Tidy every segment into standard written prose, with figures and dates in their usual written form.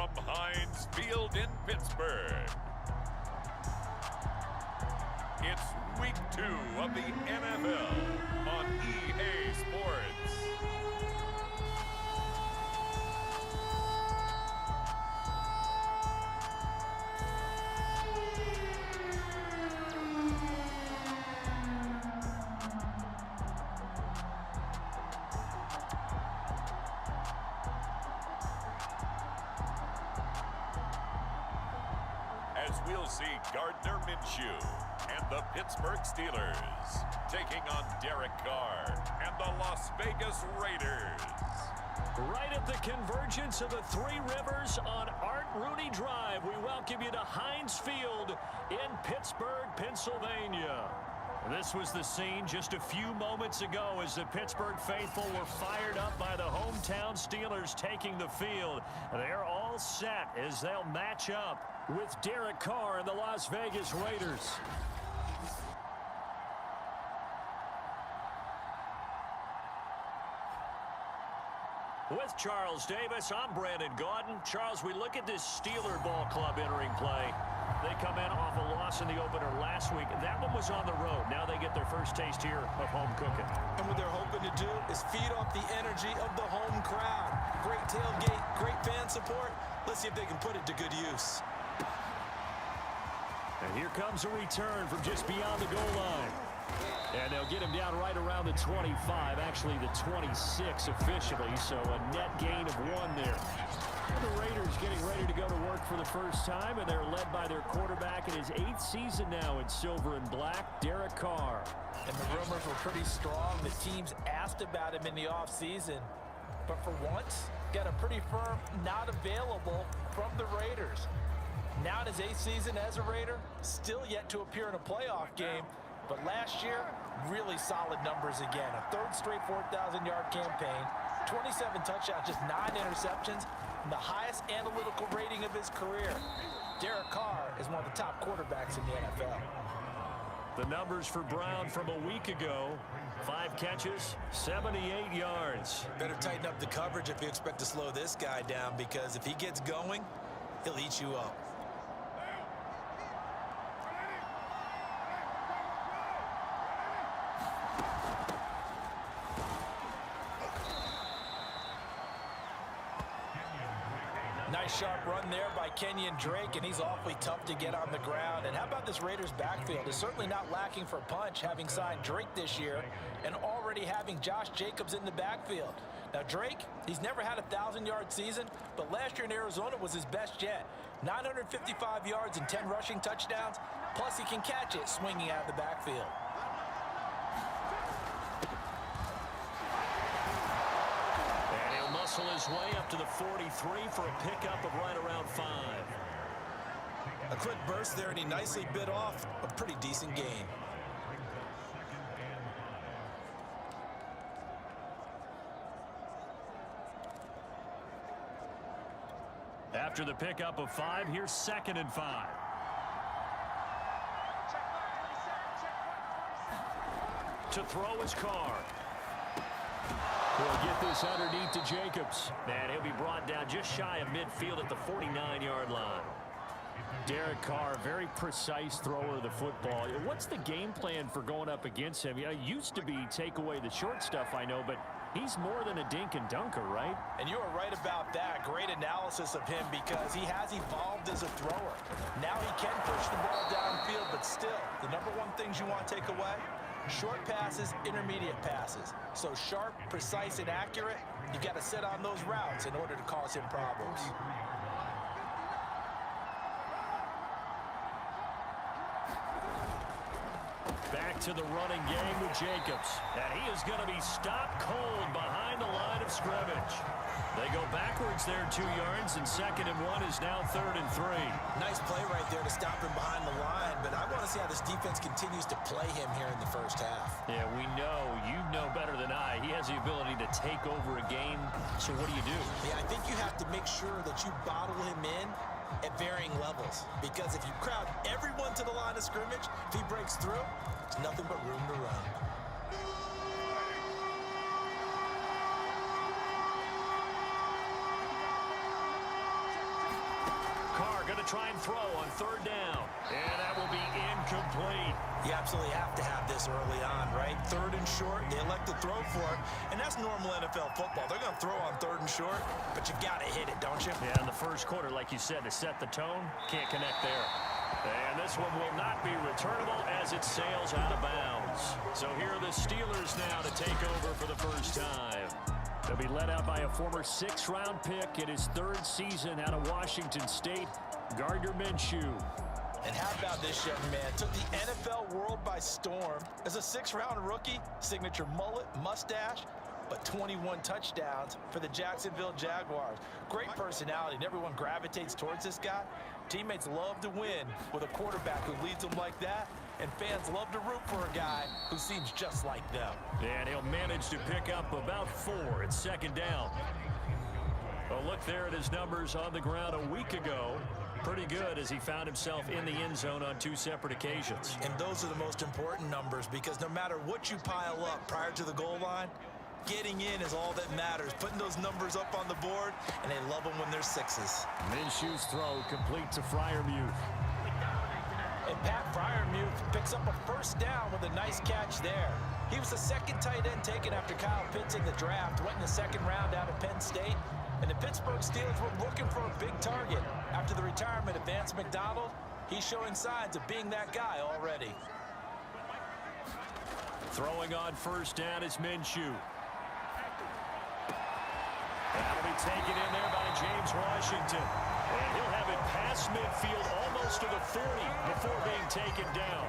from Heinz Field in Pittsburgh. It's week 2 of the NFL on EA Sports. As we'll see Gardner Minshew and the Pittsburgh Steelers taking on Derek Carr and the Las Vegas Raiders. Right at the convergence of the Three Rivers on Art Rooney Drive, we welcome you to Heinz Field in Pittsburgh, Pennsylvania. This was the scene just a few moments ago as the Pittsburgh faithful were fired up by the hometown Steelers taking the field. They're all set as they'll match up with Derek Carr and the Las Vegas Raiders. With Charles Davis, I'm Brandon Gaudin. Charles, we look at this Steeler ball club entering play. They come in off a loss in the opener last week. That one was on the road. Now they get their first taste here of home cooking. And what they're hoping to do is feed off the energy of the home crowd. Great tailgate, great fan support. Let's see if they can put it to good use. And here comes a return from just beyond the goal line. And they'll get him down right around the 25, actually the 26 officially, so a net gain of 1 there. And the Raiders getting ready to go to work for the first time, and they're led by their quarterback in his 8th season now in silver and black, Derek Carr. And the rumors were pretty strong. The teams asked about him in the offseason, but for once, got a pretty firm not available from the Raiders. Now in his 8th season as a Raider, still yet to appear in a playoff game. But last year, really solid numbers again. A 3rd straight 4,000-yard campaign, 27 touchdowns, just 9 interceptions, and the highest analytical rating of his career. Derek Carr is one of the top quarterbacks in the NFL. The numbers for Brown from a week ago, 5 catches, 78 yards. Better tighten up the coverage if you expect to slow this guy down, because if he gets going, he'll eat you up. Nice sharp run there by Kenyon Drake, and he's awfully tough to get on the ground. And how about this Raiders backfield? It's certainly not lacking for punch, having signed Drake this year and already having Josh Jacobs in the backfield. Now Drake, he's never had a 1,000-yard season, but last year in Arizona was his best yet. 955 yards and 10 rushing touchdowns, plus he can catch it swinging out of the backfield. Muscle his way up to the 43 for a pickup of right around 5. A quick burst there, and he nicely bit off a pretty decent gain. After the pickup of 5, here's 2nd and 5. To throw his Carr. He'll get this underneath to Jacobs. And he'll be brought down just shy of midfield at the 49-yard line. Derek Carr, very precise thrower of the football. What's the game plan for going up against him? It used to be take away the short stuff, I know, but he's more than a dink and dunker, right? And you are right about that. Great analysis of him because he has evolved as a thrower. Now he can push the ball downfield, but still, the number 1 things you want to take away, short passes, intermediate passes. So sharp, precise, and accurate, you got to sit on those routes in order to cause him problems. Back to the running game with Jacobs. And he is going to be stopped cold behind the line of scrimmage. They go backwards there 2 yards, and 2nd and 1 is now 3rd and 3. Nice play right there to stop him behind the line, but I want to see how this defense continues to play him here in the first half. Yeah, we know. You know better than I. He has the ability to take over a game. So what do you do? Yeah, I think you have to make sure that you bottle him in at varying levels, because if you crowd everyone to the line of scrimmage, if he breaks through, there's nothing but room to run. to try and throw on third down. And that will be incomplete. You absolutely have to have this early on, right? Third and short, they elect to throw for it, and that's normal NFL football. They're going to throw on third and short, but you got to hit it, don't you? Yeah, in the first quarter, like you said, to set the tone, can't connect there. And this one will not be returnable as it sails out of bounds. So here are the Steelers now to take over for the first time. They'll be led out by a former 6th-round pick in his 3rd season out of Washington State, Gardner Minshew. And how about this young man? Took the NFL world by storm. As a 6th-round rookie, signature mullet, mustache, but 21 touchdowns for the Jacksonville Jaguars. Great personality, and everyone gravitates towards this guy. Teammates love to win with a quarterback who leads them like that, and fans love to root for a guy who seems just like them. And he'll manage to pick up about 4 at second down. Well, look there at his numbers on the ground a week ago. Pretty good as he found himself in the end zone on 2 separate occasions. And those are the most important numbers because no matter what you pile up prior to the goal line, getting in is all that matters. Putting those numbers up on the board, and they love them when they're 6s. Minshew's throw complete to Freiermuth. And Pat Freiermuth picks up a first down with a nice catch there. He was the 2nd tight end taken after Kyle Pitts in the draft. Went in the 2nd round out of Penn State. And the Pittsburgh Steelers were looking for a big target. After the retirement of Vance McDonald, he's showing signs of being that guy already. Throwing on first down is Minshew. That'll be taken in there by James Washington. And he'll have it past midfield almost to the 40 before being taken down.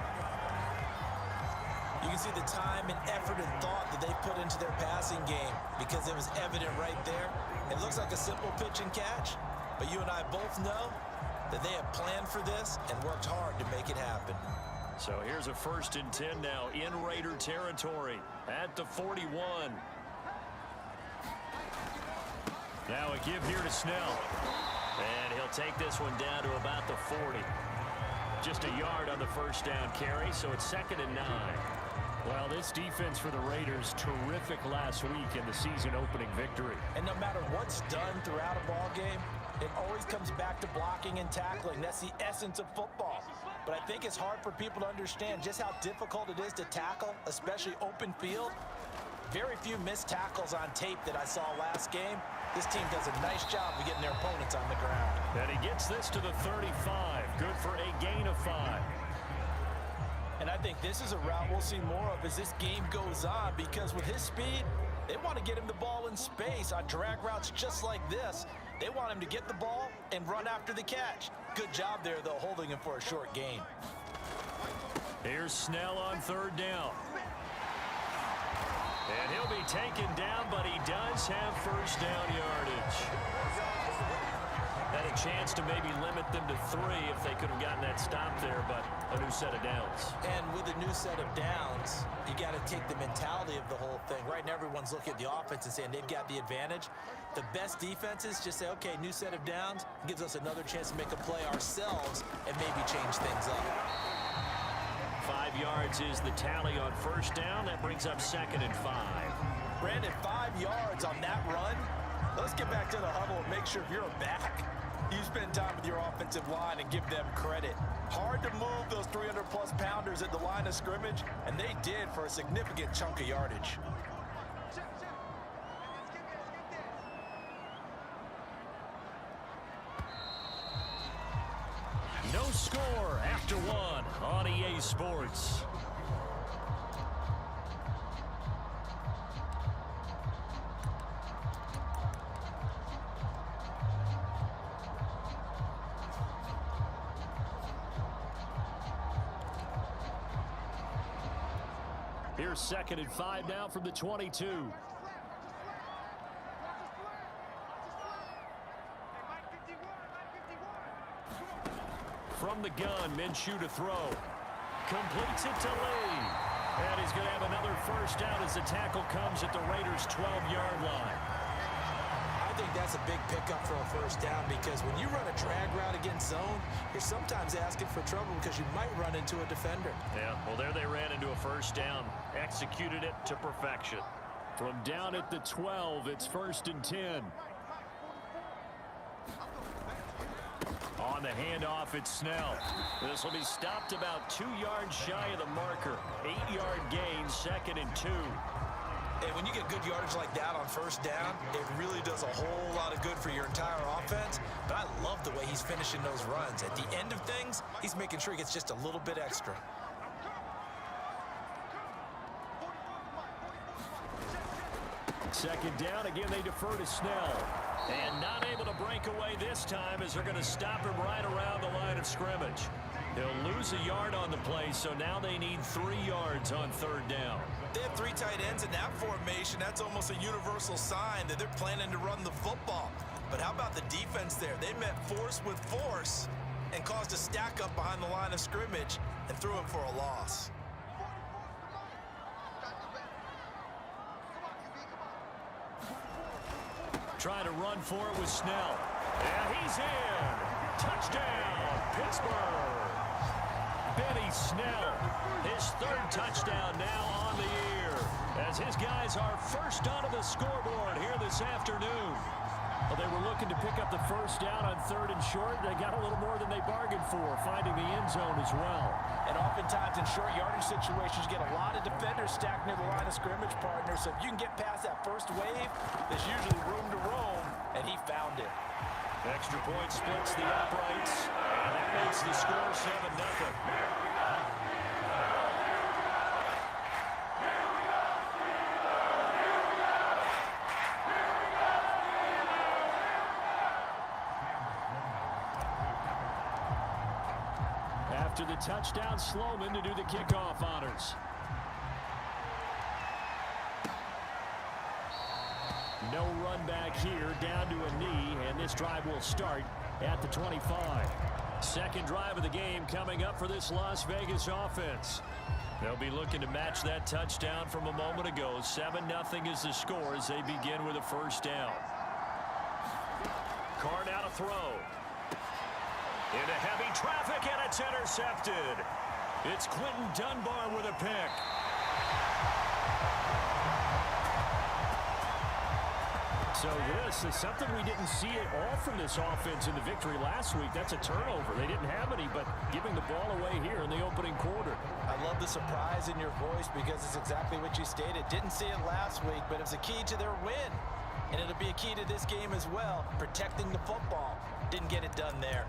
You can see the time and effort and thought that they put into their passing game because it was evident right there. It looks like a simple pitch and catch, but you and I both know that they have planned for this and worked hard to make it happen. So here's a 1st and 10 now in Raider territory at the 41. Now a give here to Snell. And he'll take this one down to about the 40. Just a yard on the first down carry, so it's 2nd and 9. Well, this defense for the Raiders, terrific last week in the season-opening victory. And no matter what's done throughout a ball game, it always comes back to blocking and tackling. That's the essence of football. But I think it's hard for people to understand just how difficult it is to tackle, especially open field. Very few missed tackles on tape that I saw last game. This team does a nice job of getting their opponents on the ground. And he gets this to the 35. Good for a gain of 5. And I think this is a route we'll see more of as this game goes on because with his speed, they want to get him the ball in space on drag routes just like this. They want him to get the ball and run after the catch. Good job there, though, holding him for a short gain. Here's Snell on 3rd down. And he'll be taken down, but he does have first down yardage. Had a chance to maybe limit them to 3 if they could have gotten that stop there, but a new set of downs. And with a new set of downs, you got to take the mentality of the whole thing. Right now, everyone's looking at the offense and saying they've got the advantage. The best defenses just say, okay, new set of downs gives us another chance to make a play ourselves and maybe change things up. 5 yards is the tally on first down. That brings up 2nd and 5. Brandon, 5 yards on that run. Let's get back to the huddle and make sure if you're a back, you spend time with your offensive line and give them credit. Hard to move those 300-plus pounders at the line of scrimmage, and they did for a significant chunk of yardage. No score after 1 on EA Sports. Here's 2nd and 5 now from the 22. From the gun, Minshew to throw. Completes it to Lee. And he's going to have another first down as the tackle comes at the Raiders' 12-yard line. I think that's a big pickup for a first down because when you run a drag route against zone, you're sometimes asking for trouble because you might run into a defender. Yeah, well, there they ran into a first down. Executed it to perfection. From down at the 12, it's 1st and 10. On on the handoff, it's Snell. This will be stopped about 2 yards shy of the marker. 8-yard gain, 2nd and 2. And when you get good yardage like that on first down, it really does a whole lot of good for your entire offense. But I love the way he's finishing those runs. At the end of things, he's making sure he gets just a little bit extra. Second down, again they defer to Snell. And not able to break away this time as they're going to stop him right around the line of scrimmage. They'll lose a yard on the play, so now they need 3 yards on 3rd down. They have 3 tight ends in that formation. That's almost a universal sign that they're planning to run the football. But how about the defense there? They met force with force and caused a stack up behind the line of scrimmage and threw him for a loss. Trying to run for it with Snell. And he's in. Touchdown, Pittsburgh. Benny Snell, his 3rd touchdown now on the year, as his guys are first onto the scoreboard here this afternoon. Well, they were looking to pick up the first down on 3rd and short. They got a little more than they bargained for, finding the end zone as well. And oftentimes in short yardage situations, you get a lot of defenders stacked near the line of scrimmage, partner. So if you can get past that first wave, there's usually room to roam, and he found it. Extra point splits the uprights, and that makes the score 7-0. After the touchdown, Sloman to do the kickoff honors. No run back here, down to a knee, and this drive will start at the 25. Second drive of the game coming up for this Las Vegas offense. They'll be looking to match that touchdown from a moment ago. 7-0 is the score as they begin with a first down. Carr now to throw. Into heavy traffic, and it's intercepted. It's Quentin Dunbar with a pick. So this is something we didn't see at all from this offense in the victory last week. That's a turnover. They didn't have any, but giving the ball away here in the opening quarter. I love the surprise in your voice because it's exactly what you stated. Didn't see it last week, but it's a key to their win. And it'll be a key to this game as well, protecting the football. Didn't get it done there.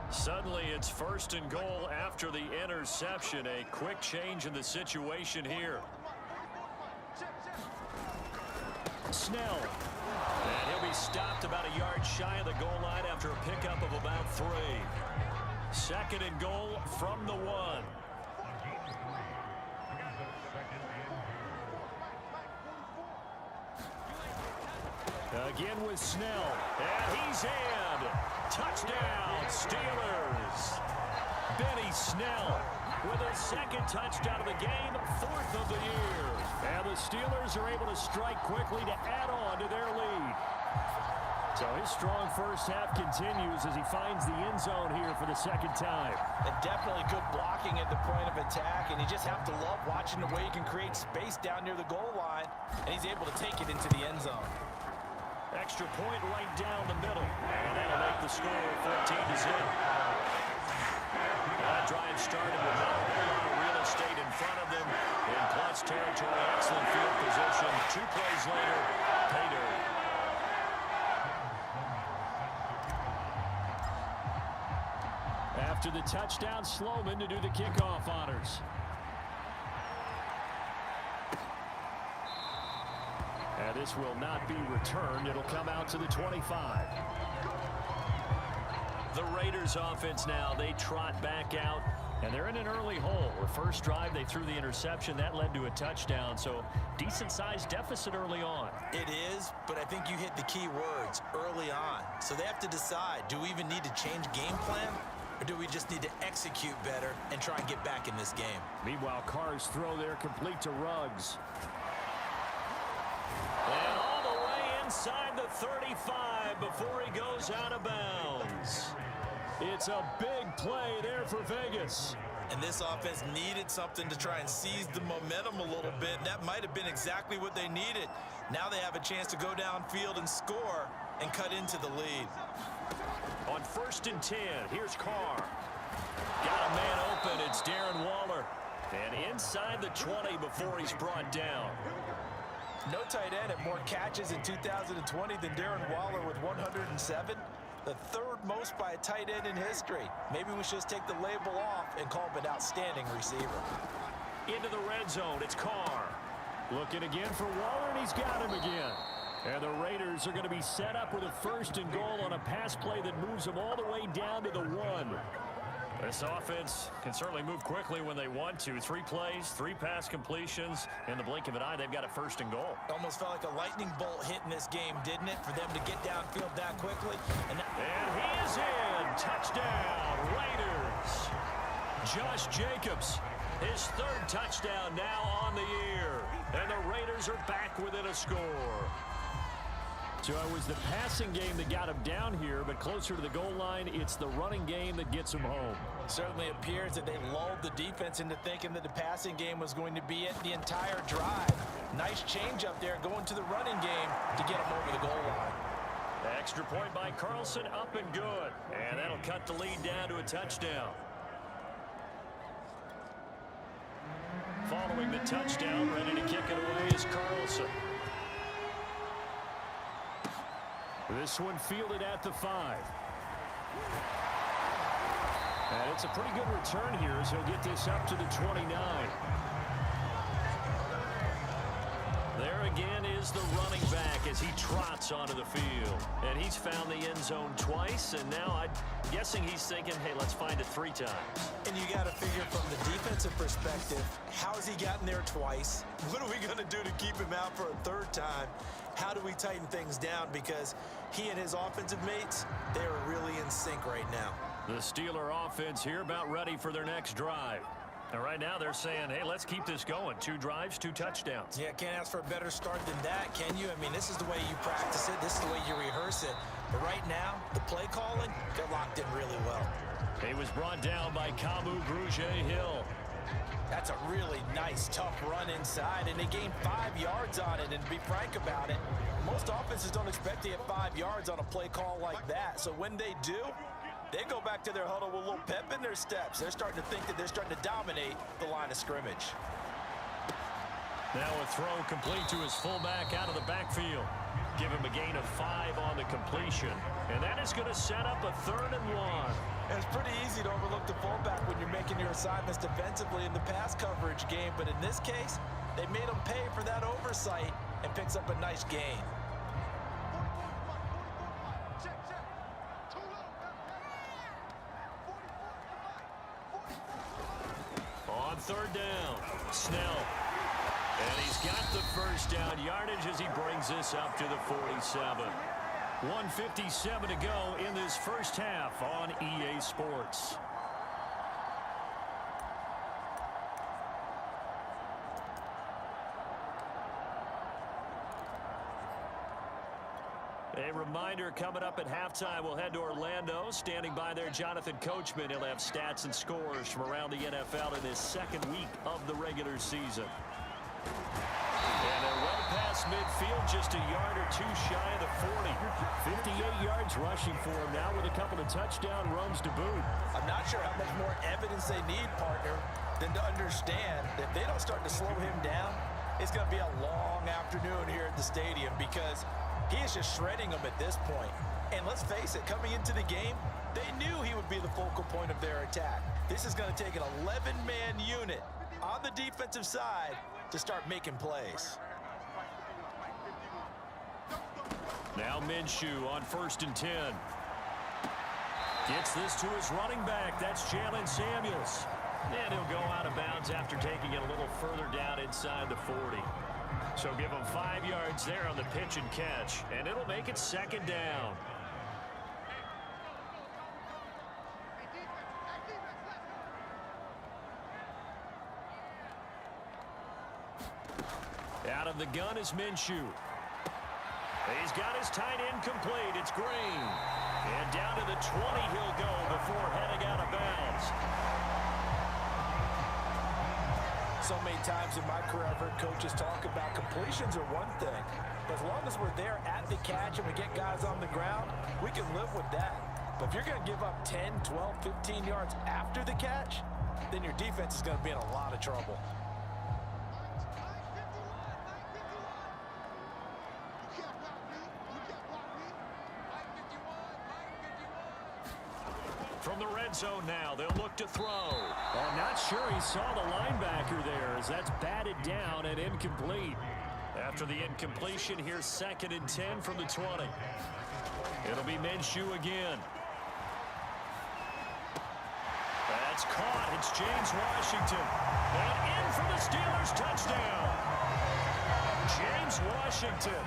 Suddenly it's 1st and goal after the interception. A quick change in the situation here. Snell. And he'll be stopped about a yard shy of the goal line after a pickup of about 3. 2nd and goal from the 1. Again with Snell. And he's in. Touchdown, Steelers. Benny Snell with a 2nd touchdown of the game, 4th of the year. And the Steelers are able to strike quickly to add on to their lead. So his strong first half continues as he finds the end zone here for the 2nd time. And definitely good blocking at the point of attack, and you just have to love watching the way he can create space down near the goal line, and he's able to take it into the end zone. Extra point right down the middle, and that'll make the score 14-0. That drive started with not a whole lot of real estate in front of them. In plus territory, excellent field position. 2 plays later, pay dirt. After the touchdown, Sloman to do the kickoff honors. And this will not be returned. It'll come out to the 25. The Raiders offense now, they trot back out, and they're in an early hole. The first drive, they threw the interception. That led to a touchdown, so decent-sized deficit early on. It is, but I think you hit the key words, early on. So they have to decide, do we even need to change game plan, or do we just need to execute better and try and get back in this game? Meanwhile, Carr's throw there complete to Ruggs. And all the way inside the 35 before he goes out of bounds. It's a big play there for Vegas. And this offense needed something to try and seize the momentum a little bit. And that might have been exactly what they needed. Now they have a chance to go downfield and score and cut into the lead. On 1st and 10, here's Carr. Got a man open. It's Darren Waller. And inside the 20 before he's brought down. No tight end had more catches in 2020 than Darren Waller with 107. The third most by a tight end in history. Maybe we should just take the label off and call him an outstanding receiver. Into the red zone, it's Carr. Looking again for Waller, and he's got him again. And the Raiders are going to be set up with a 1st and goal on a pass play that moves them all the way down to the 1. This offense can certainly move quickly when they want to. 3 plays, 3 pass completions. In the blink of an eye, they've got a 1st and goal. Almost felt like a lightning bolt hit in this game, didn't it? For them to get downfield that quickly. And he is in. Touchdown, Raiders. Josh Jacobs, his 3rd touchdown now on the year. And the Raiders are back within a score. So it was the passing game that got him down here, but closer to the goal line, it's the running game that gets him home. Certainly appears that they lulled the defense into thinking that the passing game was going to be it the entire drive. Nice change up there going to the running game to get him over the goal line. Extra point by Carlson, up and good. And that'll cut the lead down to a touchdown. Following the touchdown, ready to kick it away is Carlson. This one fielded at the 5. And it's a pretty good return here as he'll get this up to the 29. There again is the running back as he trots onto the field. And he's found the end zone twice, and now I'm guessing he's thinking, hey, let's find it 3 times. And you got to figure from the defensive perspective, how has he gotten there twice? What are we going to do to keep him out for a 3rd time? How do we tighten things down? Because he and his offensive mates, they are really in sync right now. The Steeler offense here about ready for their next drive. And right now they're saying, hey, let's keep this going. 2 drives, 2 touchdowns. Yeah, can't ask for a better start than that, can you? I mean, this is the way you practice it. This is the way you rehearse it. But right now, the play calling, they're locked in really well. He was brought down by Kamu Grugier-Hill. That's a really nice, tough run inside, and they gained 5 yards on it. And to be frank about it, most offenses don't expect to get 5 yards on a play call like that. So when they do, they go back to their huddle with a little pep in their steps. They're starting to think that they're starting to dominate the line of scrimmage. Now a throw complete to his fullback out of the backfield. Give him a gain of 5 on the completion. And that is going to set up a 3rd and 1. It's pretty easy to overlook the fullback when you're making your assignments defensively in the pass coverage game. But in this case, they made him pay for that oversight and picks up a nice gain. On 3rd down, Snell. And he's got the 1st down yardage as he brings this up to the 47. 1:57 to go in this 1st half on EA Sports. A reminder coming up at halftime, we'll head to Orlando. Standing by there, Jonathan Coachman. He'll have stats and scores from around the NFL in his 2nd week of the regular season. And they're well past midfield, just a yard or 2 shy of the 40. 58 yards rushing for him now with a couple of touchdown runs to boot. I'm not sure how much more evidence they need, partner, than to understand that if they don't start to slow him down, it's going to be a long afternoon here at the stadium because he is just shredding them at this point. And let's face it, coming into the game, they knew he would be the focal point of their attack. This is going to take an 11-man unit on the defensive side to start making plays. Now Minshew on 1st and 10. Gets this to his running back. That's Jalen Samuels. And he'll go out of bounds after taking it a little further down inside the 40. So give him 5 yards there on the pitch and catch. And it'll make it 2nd down. Out of the gun is Minshew. He's got his tight end complete. It's Green. And down to the 20 he'll go before heading out of bounds. So many times in my career, I've heard coaches talk about completions are one thing, but as long as we're there at the catch and we get guys on the ground, we can live with that. But if you're going to give up 10, 12, 15 yards after the catch, then your defense is going to be in a lot of trouble. From the red zone now, they'll look to throw. I'm not sure he saw the linebacker there as that's batted down and incomplete. After the incompletion, here's 2nd and 10 from the 20. It'll be Minshew again. That's caught. It's James Washington. And in for the Steelers touchdown. James Washington,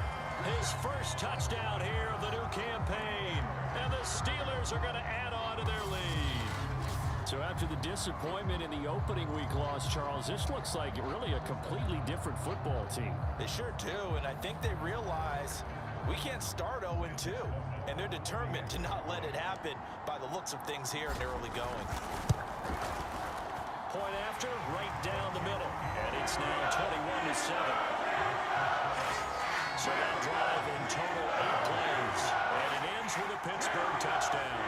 his first touchdown here of the new campaign. And the Steelers are going to add on to their lead. So after the disappointment in the opening week loss, Charles, this looks like really a completely different football team. They sure do, and I think they realize we can't start 0-2, and they're determined to not let it happen by the looks of things here in the early going. Point after, right down the middle, and it's now 21-7. So that drive in total 8 plays, and it ends with a Pittsburgh touchdown.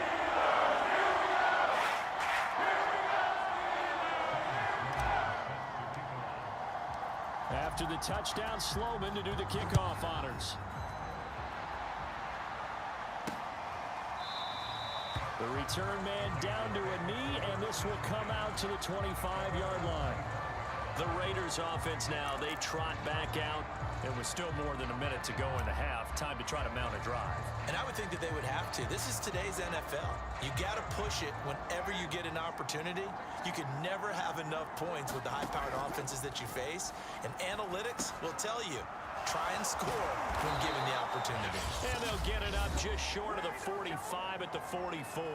After the touchdown, Sloman to do the kickoff honors. The return man down to a knee, and this will come out to the 25-yard line. The Raiders offense now, they trot back out. There was still more than a minute to go in the half. Time to try to mount a drive. And I would think that they would have to. This is today's NFL. You got to push it whenever you get an opportunity. You can never have enough points with the high-powered offenses that you face. And analytics will tell you, try and score when given the opportunity. And they'll get it up just short of the 45 at the 44.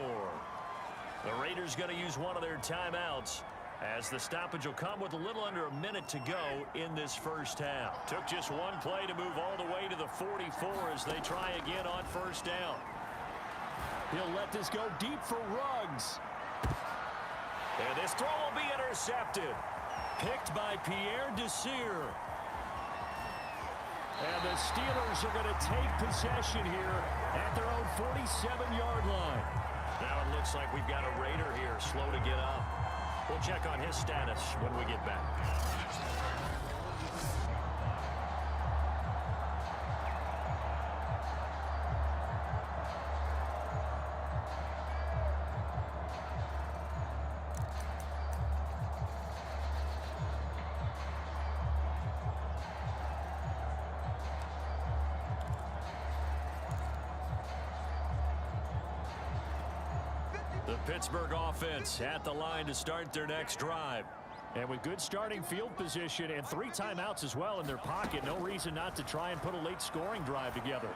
The Raiders going to use one of their timeouts, as the stoppage will come with a little under a minute to go in this first half. Took just one play to move all the way to the 44 as they try again on first down. He'll let this go deep for Ruggs. And this throw will be intercepted. Picked by Pierre Desir. And the Steelers are going to take possession here at their own 47-yard line. Now it looks like we've got a Raider here slow to get up. We'll check on his status when we get back. The Pittsburgh offense at the line to start their next drive. And with good starting field position and 3 timeouts as well in their pocket, no reason not to try and put a late scoring drive together.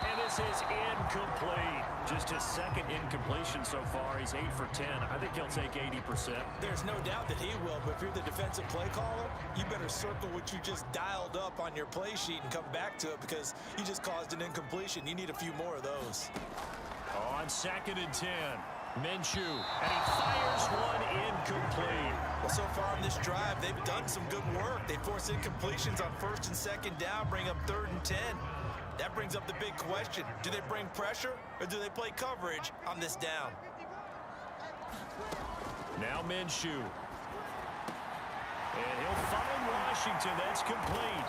And this is incomplete. Just his 2nd incompletion so far. He's 8 for 10. I think he'll take 80%. There's no doubt that he will, but if you're the defensive play caller, you better circle what you just dialed up on your play sheet and come back to it, because you just caused an incompletion. You need a few more of those. On 2nd and 10, Minshew, and he fires one incomplete. Well, so far on this drive, they've done some good work. They force incompletions on 1st and 2nd down, bring up 3rd and 10. That brings up the big question. Do they bring pressure, or do they play coverage on this down? Now Minshew. And he'll find Washington. That's complete.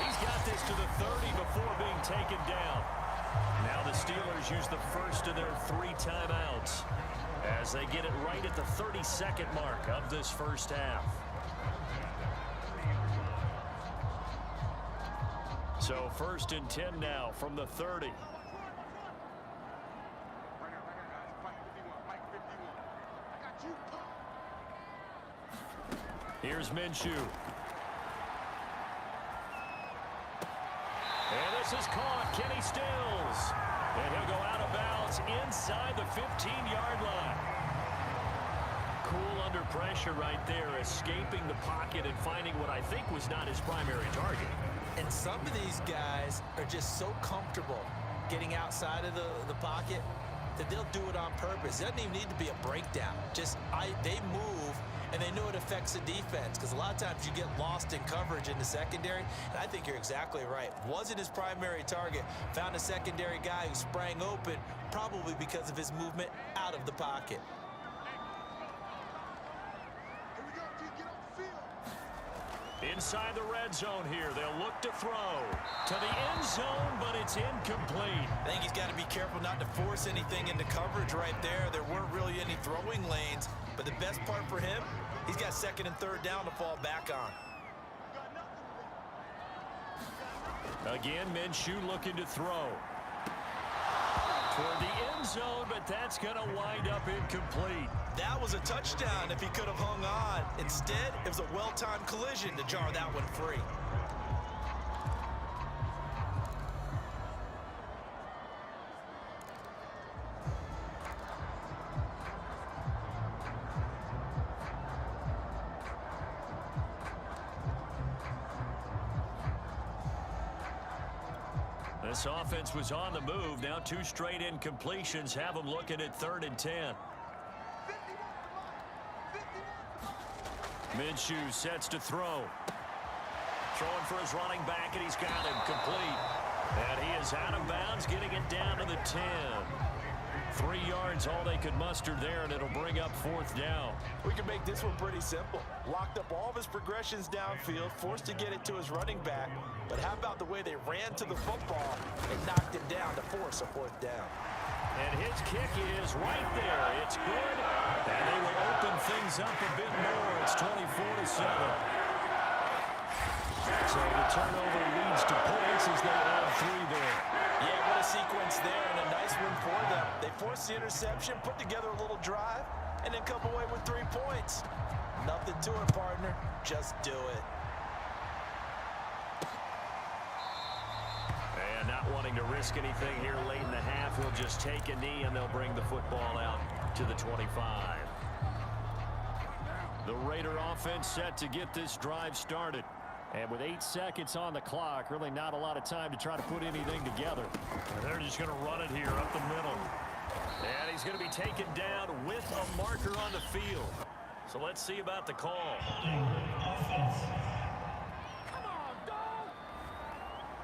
He's got this to the 30 before being taken down. Now the Steelers use the first of their 3 timeouts as they get it right at the 32nd mark of this first half. So 1st and 10 now from the 30. Here's Minshew. And this is caught. Kenny Stills. And he'll go out of bounds inside the 15-yard line. Cool under pressure right there, escaping the pocket and finding what I think was not his primary target. And some of these guys are just so comfortable getting outside of the pocket that they'll do it on purpose. It doesn't even need to be a breakdown. Just they move, and they know it affects the defense because a lot of times you get lost in coverage in the secondary, and I think you're exactly right. Wasn't his primary target. Found a secondary guy who sprang open, probably because of his movement out of the pocket. Inside the red zone here, they'll look to throw to the end zone, but it's incomplete. I think he's got to be careful not to force anything into coverage right there. There weren't really any throwing lanes, but the best part for him, he's got second and third down to fall back on. Again, Minshew looking to throw toward the end zone, but that's going to wind up incomplete. That was a touchdown if he could have hung on. Instead, it was a well-timed collision to jar that one free. This offense was on the move. Now 2 straight incompletions have them looking at 3rd and 10. Minshew sets to throw. Throwing for his running back, and he's got him complete. And he is out of bounds, getting it down to the 10. 3 yards, all they could muster there, and it'll bring up 4th down. We can make this one pretty simple. Locked up all of his progressions downfield, forced to get it to his running back. But how about the way they ran to the football and knocked it down to force a 4th down? And his kick is right there. It's good. And they will open things up a bit more. It's 24-7. So the turnover leads to points as they add 3 there. Yeah, what a sequence there, and a nice one for them. They forced the interception, put together a little drive, and then come away with 3 points. Nothing to it, partner. Just do it. And not wanting to risk anything here late in the half, he'll just take a knee, and they'll bring the football out to the 25. The Raider offense set to get this drive started. And with 8 seconds on the clock, really not a lot of time to try to put anything together. And they're just going to run it here up the middle. And he's going to be taken down with a marker on the field. So let's see about the call.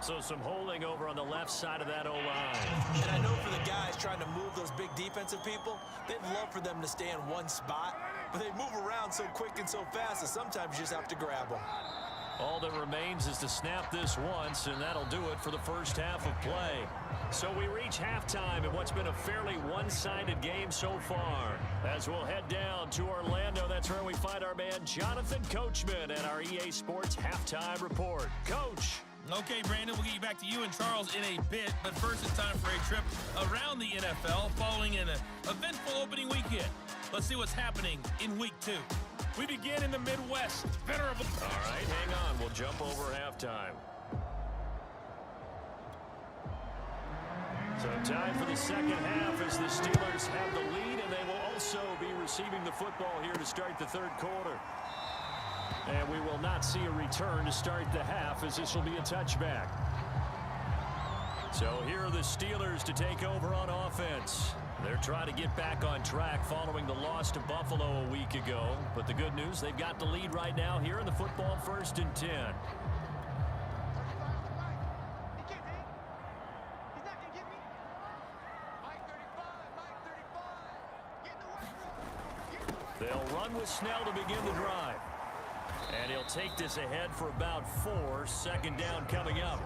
So some holding over on the left side of that O-line. And I know for the guys trying to move those big defensive people, they'd love for them to stay in one spot. But they move around so quick and so fast that sometimes you just have to grab them. All that remains is to snap this once, and that'll do it for the first half of play. So we reach halftime in what's been a fairly one-sided game so far. As we'll head down to Orlando, that's where we find our man Jonathan Coachman and our EA Sports Halftime Report. Coach. Okay, Brandon, we'll get you back to you and Charles in a bit, but first it's time for a trip around the NFL following an eventful opening weekend. Let's see what's happening in Week 2. We begin in the Midwest. Venerable. All right, hang on. We'll jump over halftime. So time for the second half as the Steelers have the lead, and they will also be receiving the football here to start the 3rd quarter. And we will not see a return to start the half, as this will be a touchback. So here are the Steelers to take over on offense. They're trying to get back on track following the loss to Buffalo a week ago. But the good news, they've got the lead right now here in the football 1st and 10. They'll run with Snell to begin the drive. And he'll take this ahead for about 4. 2nd down coming up.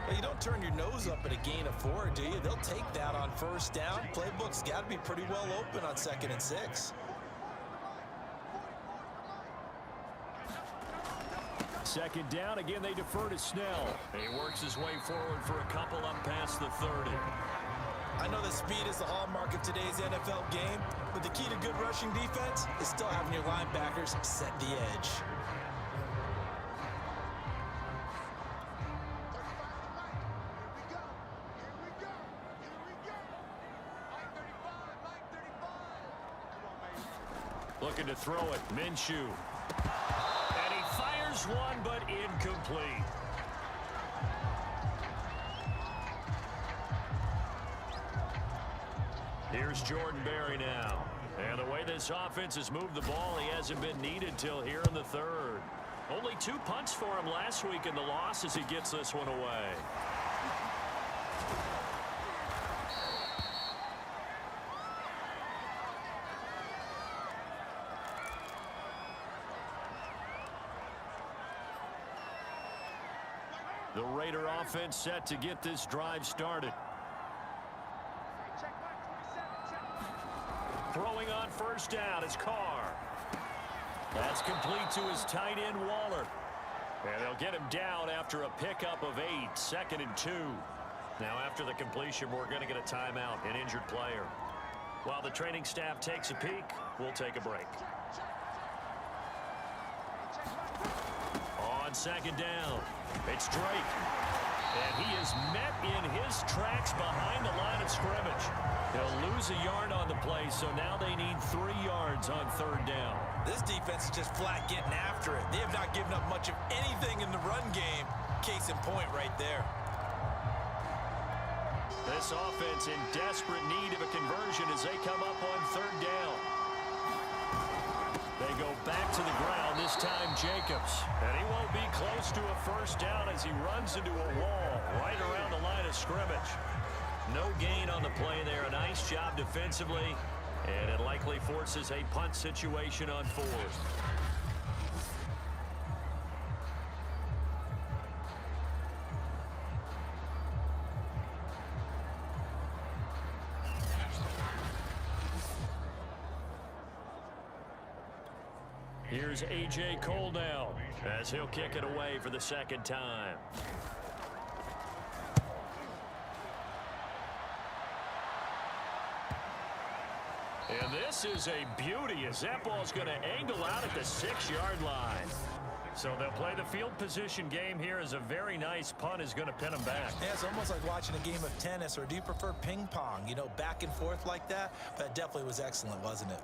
Well, you don't turn your nose up at a gain of 4, do you? They'll take that on 1st down. Playbook's got to be pretty well open on 2nd and 6. 2nd down. Again, they defer to Snell. He works his way forward for a couple up past the 30. I know that speed is the hallmark of today's NFL game, but the key to good rushing defense is still having your linebackers set the edge. Looking to throw it, Minshew. And he fires one, but incomplete. Here's Jordan Berry now. And the way this offense has moved the ball, he hasn't been needed till here in the third. Only 2 punts for him last week in the loss as he gets this one away. The Raider offense set to get this drive started. Throwing on first down is Carr. That's complete to his tight end, Waller. And they'll get him down after a pickup of 8, 2nd and 2. Now after the completion, we're going to get a timeout, an injured player. While the training staff takes a peek, we'll take a break. On 2nd down, it's Drake. And he is met in his tracks behind the line of scrimmage. They'll lose a yard on the play, so now they need 3 yards on 3rd down. This defense is just flat getting after it. They have not given up much of anything in the run game. Case in point right there. This offense in desperate need of a conversion as they come up on 3rd down. They go back to the ground, this time Jacobs. And he won't be close to a 1st down as he runs into a wall right around the line of scrimmage. No gain on the play there. A nice job defensively. And it likely forces a punt situation on 4th. Here's A.J. Cole now as he'll kick it away for the 2nd time. And this is a beauty as that ball's going to angle out at the 6-yard line. So they'll play the field position game here as a very nice punt is going to pin them back. Yeah, it's almost like watching a game of tennis, or do you prefer ping pong? You know, back and forth like that? That definitely was excellent, wasn't it?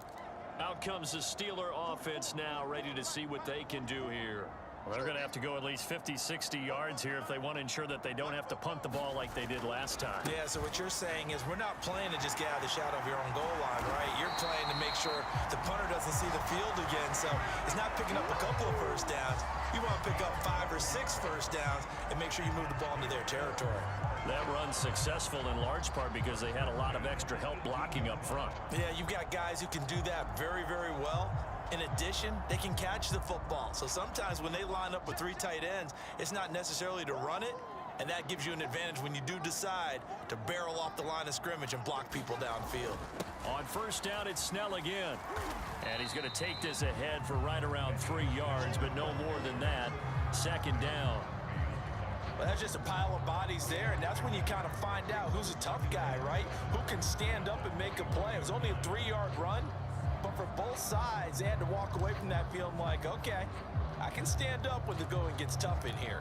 Out comes the Steeler offense now, ready to see what they can do here. Well, they're going to have to go at least 50, 60 yards here if they want to ensure that they don't have to punt the ball like they did last time. Yeah, so what you're saying is we're not playing to just get out of the shadow of your own goal line, right? You're playing to make sure the punter doesn't see the field again. So it's not picking up a couple of 1st downs. You want to pick up 5 or 6 1st downs and make sure you move the ball into their territory. That run's successful in large part because they had a lot of extra help blocking up front. Yeah, you've got guys who can do that very, very well. In addition, they can catch the football. So sometimes when they line up with 3 tight ends, it's not necessarily to run it, and that gives you an advantage when you do decide to barrel off the line of scrimmage and block people downfield. On 1st down, it's Snell again. And he's going to take this ahead for right around 3 yards, but no more than that. 2nd down. Well, that's just a pile of bodies there, and that's when you kind of find out who's a tough guy, right? Who can stand up and make a play. It was only a 3-yard run. But for both sides, they had to walk away from that field like, okay, I can stand up when the going gets tough in here.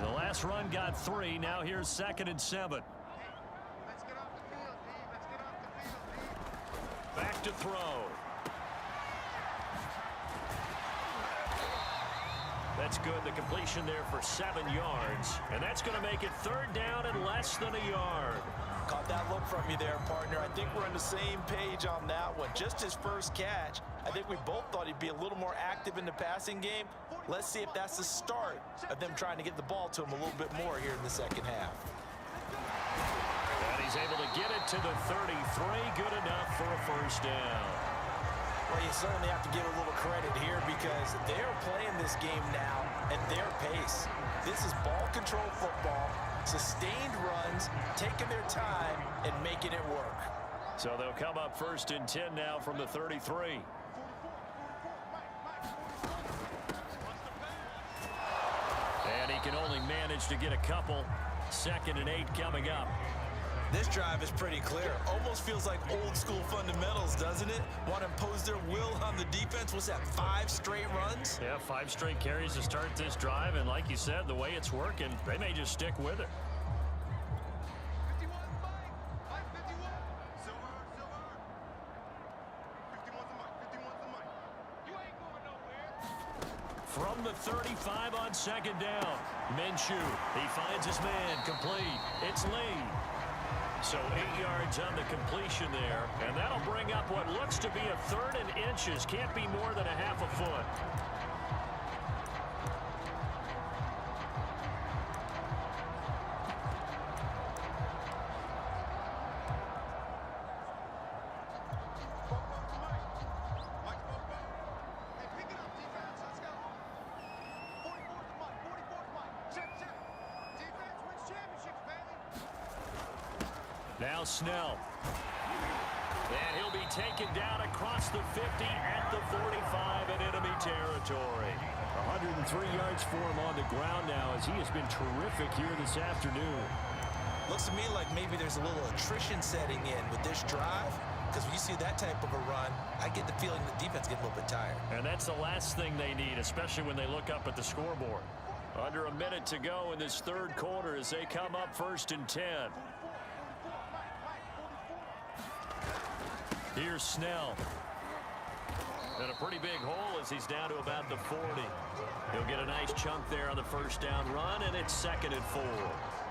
The last run got 3. Now here's 2nd and 7. Let's get off the field, D. Let's get off the field, D. Back to throw. That's good. The completion there for 7 yards. And that's going to make it 3rd down and less than a yard. Caught that look from you there, partner. I think we're on the same page on that one. Just his first catch, I think we both thought he'd be a little more active in the passing game. Let's see if that's the start of them trying to get the ball to him a little bit more here in the 2nd half. And he's able to get it to the 33. Good enough for a 1st down. Well, you certainly have to give a little credit here because they're playing this game now at their pace. This is ball control football. Sustained runs, taking their time, and making it work. So they'll come up 1st and 10 now from the 33. And he can only manage to get a couple. 2nd and 8 coming up. This drive is pretty clear. Almost feels like old school fundamentals, doesn't it? Want to impose their will on the defense. What's that, 5 straight runs? Yeah, 5 straight carries to start this drive. And like you said, the way it's working, they may just stick with it. 51, Mike. 51. Silver. 51's the Mike. 51's the Mike. You ain't going nowhere. From the 35 on 2nd down. Minshew, he finds his man, complete. It's Lee. So 8 yards on the completion there, and that'll bring up what looks to be a 3rd and inches. Can't be more than a half a foot. Now Snell. And he'll be taken down across the 50 at the 45 in enemy territory. 103 yards for him on the ground now as he has been terrific here this afternoon. Looks to me like maybe there's a little attrition setting in with this drive, because when you see that type of a run, I get the feeling the defense gets a little bit tired. And that's the last thing they need, especially when they look up at the scoreboard. Under a minute to go in this 3rd quarter as they come up 1st and 10. Here's Snell. And a pretty big hole as he's down to about the 40. He'll get a nice chunk there on the 1st down run, and it's 2nd and 4.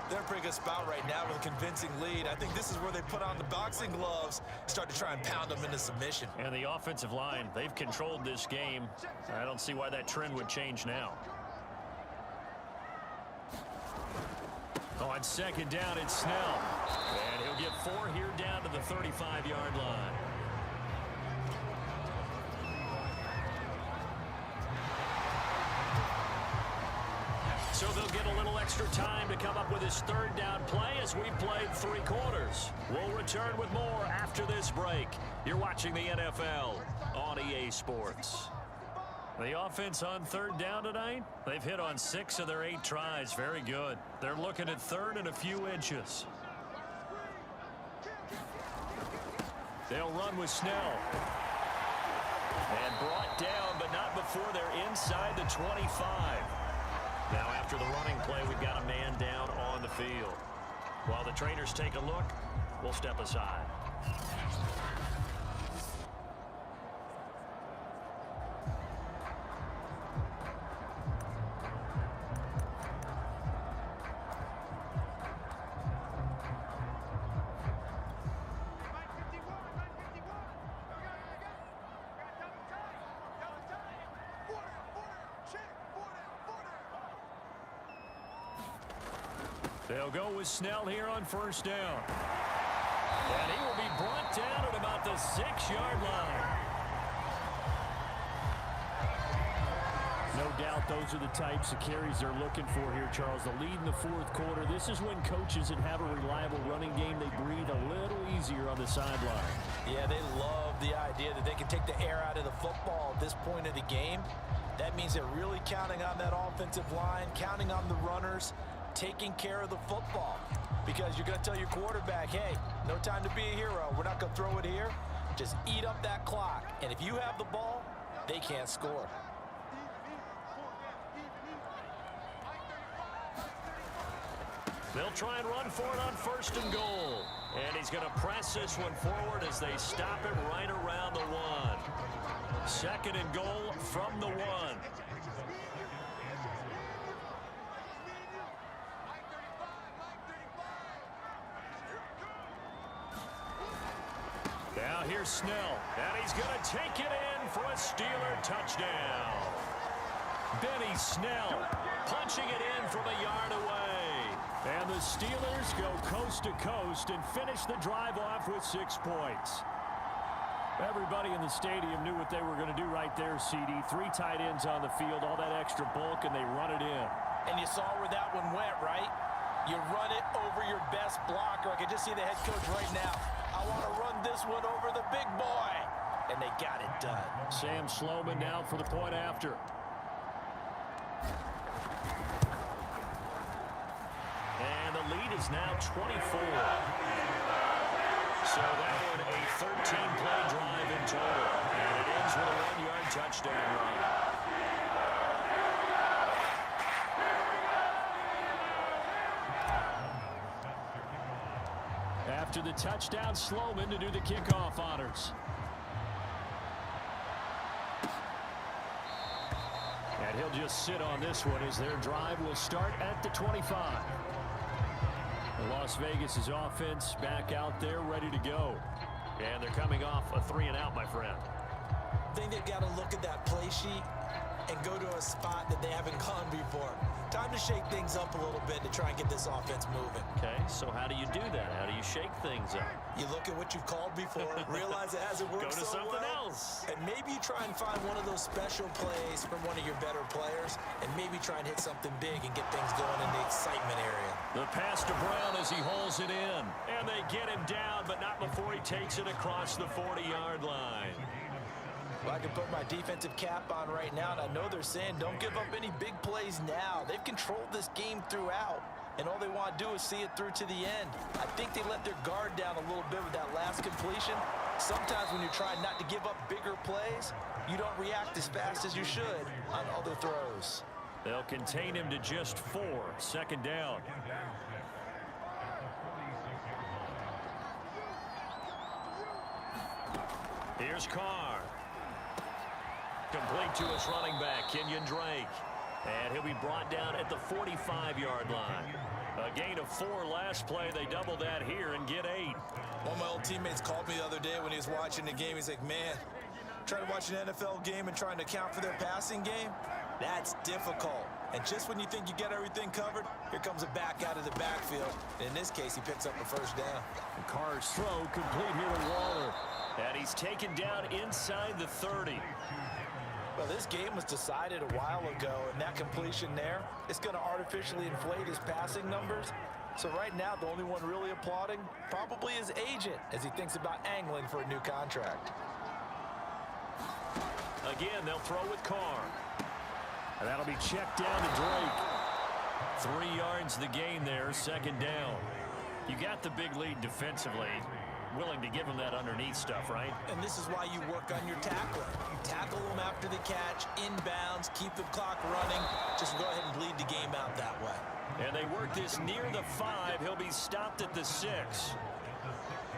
They're in a pretty good spot right now with a convincing lead. I think this is where they put on the boxing gloves, start to try and pound them into submission. And the offensive line, they've controlled this game. I don't see why that trend would change now. On 2nd down, it's Snell. And he'll get 4 here down to the 35-yard line. So they'll get a little extra time to come up with his 3rd down play as we've played 3 quarters. We'll return with more after this break. You're watching the NFL on EA Sports. The offense on 3rd down tonight, they've hit on 6 of their 8 tries. Very good. They're looking at 3rd and a few inches. They'll run with Snell. And brought down, but not before they're inside the 25. Now after the running play, we've got a man down on the field. While the trainers take a look, we'll step aside. They'll go with Snell here on 1st down. And he will be brought down at about the 6-yard line. No doubt those are the types of carries they're looking for here, Charles. The lead in the 4th quarter. This is when coaches that have a reliable running game, they breathe a little easier on the sideline. Yeah, they love the idea that they can take the air out of the football at this point of the game. That means they're really counting on that offensive line, counting on the runners, taking care of the football, because you're going to tell your quarterback, hey, no time to be a hero. We're not going to throw it here. Just eat up that clock. And if you have the ball, they can't score. They'll try and run for it on 1st and goal. And he's going to press this one forward as they stop it right around the 1. 2nd and goal from the 1. Now here's Snell, and he's going to take it in for a Steeler touchdown. Benny Snell punching it in from a yard away. And the Steelers go coast to coast and finish the drive off with 6 points. Everybody in the stadium knew what they were going to do right there, CD. 3 tight ends on the field, all that extra bulk, and they run it in. And you saw where that one went, right? You run it over your best blocker. I can just see the head coach right now. I want to run this one over the big boy. And they got it done. Sam Sloman now for the point after. And the lead is now 24. So that one a 13-play drive in total. And it ends with a 1-yard touchdown run. After the touchdown, Sloman to do the kickoff honors. And he'll just sit on this one as their drive will start at the 25. The Las Vegas' offense back out there ready to go. And they're coming off a 3-and-out, my friend. I think they've got to look at that play sheet and go to a spot that they haven't gone before. Time to shake things up a little bit to try and get this offense moving. Okay, so how do you do that? How do you shake things up? You look at what you've called before, realize it hasn't worked Go to so something well, else. and maybe you try and find one of those special plays from one of your better players, and maybe try and hit something big and get things going in the excitement area. The pass to Brown as he hauls it in. And they get him down, but not before he takes it across the 40-yard line. Well, I can put my defensive cap on right now, and I know they're saying don't give up any big plays now. They've controlled this game throughout, and all they want to do is see it through to the end. I think they let their guard down a little bit with that last completion. Sometimes when you're trying not to give up bigger plays, you don't react as fast as you should on other throws. They'll contain him to just 4. Second down. Here's Carr. Complete to his running back, Kenyon Drake. And he'll be brought down at the 45-yard line. A gain of 4 last play. They double that here and get 8. One of my old teammates called me the other day when he was watching the game. He's like, man, trying to watch an NFL game and trying to account for their passing game, that's difficult. And just when you think you get everything covered, here comes a back out of the backfield. In this case, he picks up a first down. And Carr's throw complete here to Waller. And he's taken down inside the 30. Well, this game was decided a while ago, and that completion there, it's going to artificially inflate his passing numbers. So right now, the only one really applauding probably his agent as he thinks about angling for a new contract. Again, they'll throw with Carr. And that'll be checked down to Drake. 3 yards the gain there, second down. You got the big lead defensively. Willing to give him that underneath stuff, right? And this is why you work on your tackling. You tackle them after the catch, inbounds, keep the clock running. Just go ahead and bleed the game out that way. And they work this near the 5. He'll be stopped at the 6.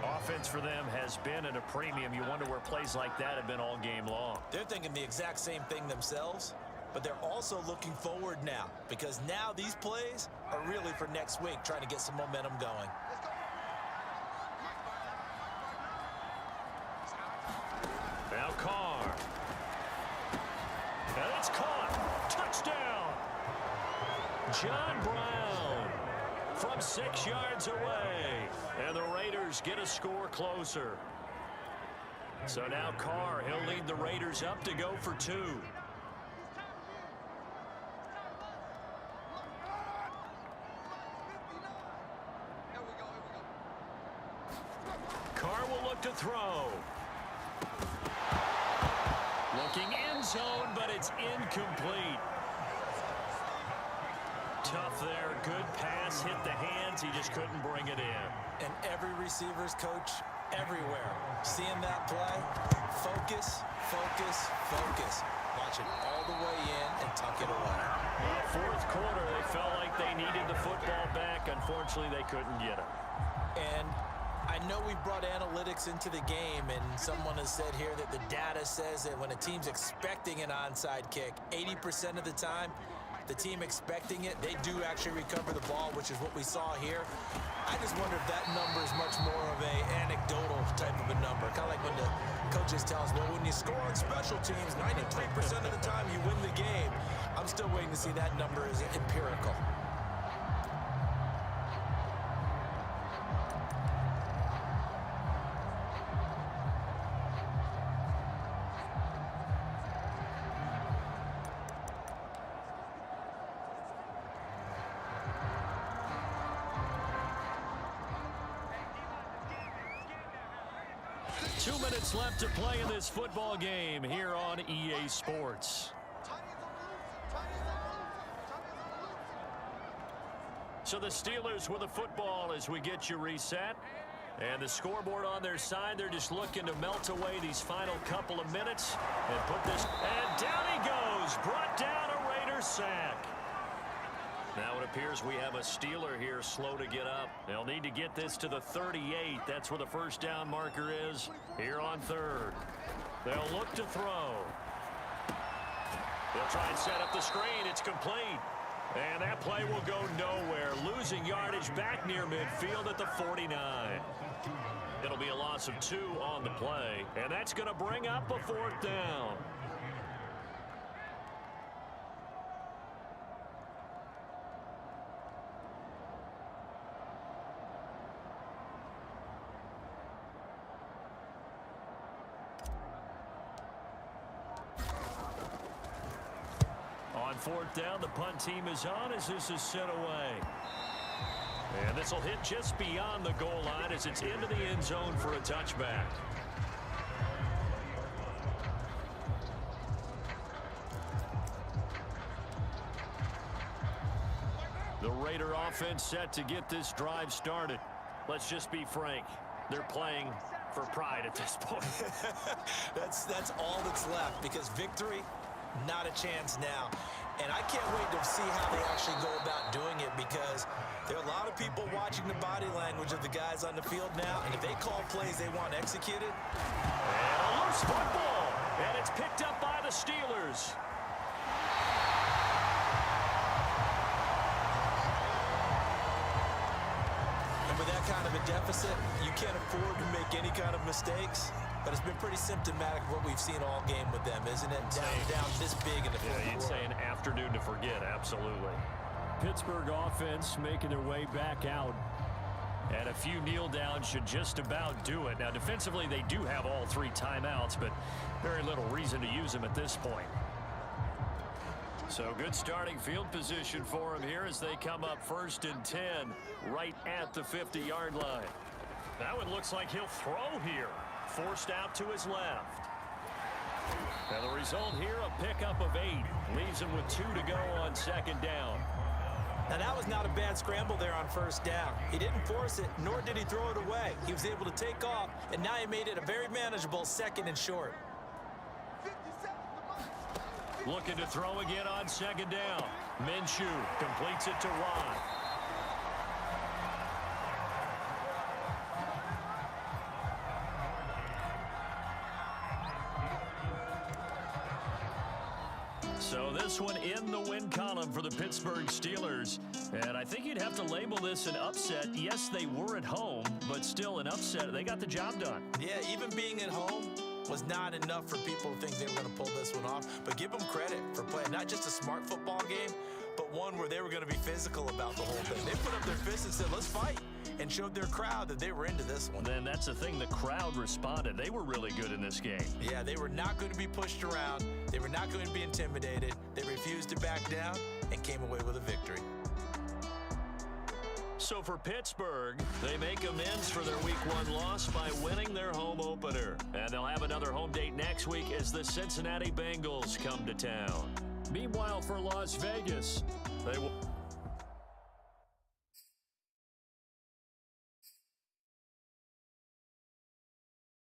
Offense for them has been at a premium. You wonder where plays like that have been all game long. They're thinking the exact same thing themselves, but they're also looking forward now because now these plays are really for next week, trying to get some momentum going. Now Carr. And it's caught. Touchdown. John Brown from 6 yards away. And the Raiders get a score closer. So now Carr, he'll lead the Raiders up to go for 2. Carr will look to throw. Looking end zone, but it's incomplete. Tough there. Good pass. Hit the hands. He just couldn't bring it in. And every receiver's coach everywhere. Seeing that play, focus, focus, focus. Watch it all the way in and tuck it away. Fourth quarter, they felt like they needed the football back. Unfortunately, they couldn't get it. And I know we brought analytics into the game, and someone has said here that the data says that when a team's expecting an onside kick, 80% of the time, the team expecting it, they do actually recover the ball, which is what we saw here. I just wonder if that number is much more of a anecdotal type of a number. Kind of like when the coaches tell us, well, when you score on special teams, 93% of the time you win the game. I'm still waiting to see that number is empirical. Minutes left to play in this football game here on EA Sports. So the Steelers with the football as we get you reset. And the scoreboard on their side, they're just looking to melt away these final couple of minutes and put this. And down he goes. Brought down a Raider sack. Now it appears we have a Steeler here slow to get up. They'll need to get this to the 38. That's where the first down marker is here on third. They'll look to throw. They'll try and set up the screen. It's complete. And that play will go nowhere, losing yardage back near midfield at the 49. It'll be a loss of 2 on the play, and that's going to bring up a 4th down. On 4th down, the punt team is on as this is sent away. And this will hit just beyond the goal line as it's into the end zone for a touchback. The Raider offense set to get this drive started. Let's just be frank. They're playing for pride at this point. That's all that's left, because victory, not a chance now. And I can't wait to see how they actually go about doing it, because there are a lot of people watching the body language of the guys on the field now, and if they call plays they want executed. And a loose football, and it's picked up by the Steelers. And with that kind of a deficit, you can't afford to make any kind of mistakes. But it's been pretty symptomatic of what we've seen all game with them, isn't it? Down this big in the fourth quarter. You'd say an afternoon to forget, absolutely. Pittsburgh offense making their way back out. And a few kneel downs should just about do it. Now, defensively, they do have all 3 timeouts, but very little reason to use them at this point. So good starting field position for him here as they come up 1st and 10 right at the 50-yard line. That one looks like he'll throw here. Forced out to his left. And the result here, a pickup of 8. Leaves him with 2 to go on 2nd down. Now, that was not a bad scramble there on 1st down. He didn't force it, nor did he throw it away. He was able to take off, and now he made it a very manageable 2nd and short. Looking to throw again on 2nd down. Minshew completes it to Watt. So this one in the win column for the Pittsburgh Steelers. And I think you'd have to label this an upset. Yes, they were at home, but still an upset. They got the job done. Yeah, even being at home was not enough for people to think they were going to pull this one off. But give them credit for playing not just a smart football game, but one where they were going to be physical about the whole thing. They put up their fists and said, let's fight, and showed their crowd that they were into this one. Then that's the thing, the crowd responded. They were really good in this game. Yeah, they were not going to be pushed around. They were not going to be intimidated. They refused to back down and came away with a victory. So for Pittsburgh, they make amends for their Week 1 loss by winning their home opener. And they'll have another home date next week as the Cincinnati Bengals come to town. Meanwhile, for Las Vegas, they will